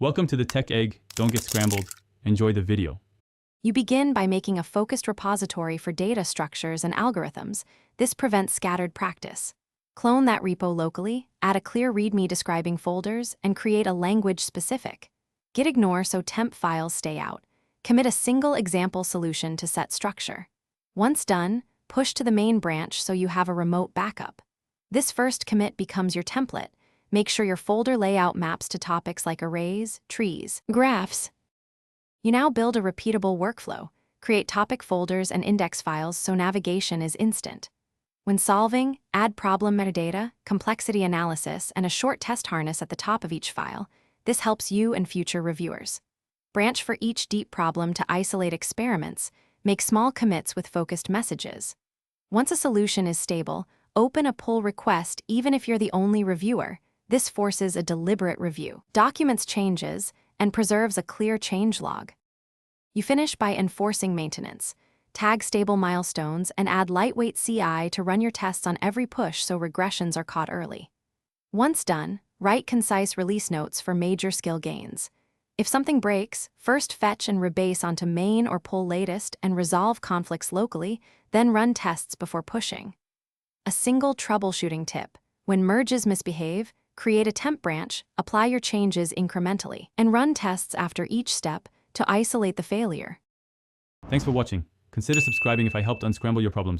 Welcome to the Tech Egg. Don't get scrambled. Enjoy the video. You begin by making a focused repository for data structures and algorithms. This prevents scattered practice. Clone that repo locally, add a clear README describing folders, and create a language-specific. Git ignore so temp files stay out. Commit a single example solution to set structure. Once done, push to the main branch so you have a remote backup. This first commit becomes your template. Make sure your folder layout maps to topics like arrays, trees, graphs. You now build a repeatable workflow. Create topic folders and index files so navigation is instant. When solving, add problem metadata, complexity analysis, and a short test harness at the top of each file. This helps you and future reviewers. Branch for each deep problem to isolate experiments. Make small commits with focused messages. Once a solution is stable, open a pull request even if you're the only reviewer. This forces a deliberate review, documents changes, and preserves a clear changelog. You finish by enforcing maintenance. Tag stable milestones and add lightweight CI to run your tests on every push so regressions are caught early. Once done, write concise release notes for major skill gains. If something breaks, first fetch and rebase onto main or pull latest and resolve conflicts locally, then run tests before pushing. A single troubleshooting tip: when merges misbehave, create a temp branch, apply your changes incrementally, and run tests after each step to isolate the failure. Thanks for watching. Consider subscribing if I helped unscramble your problems.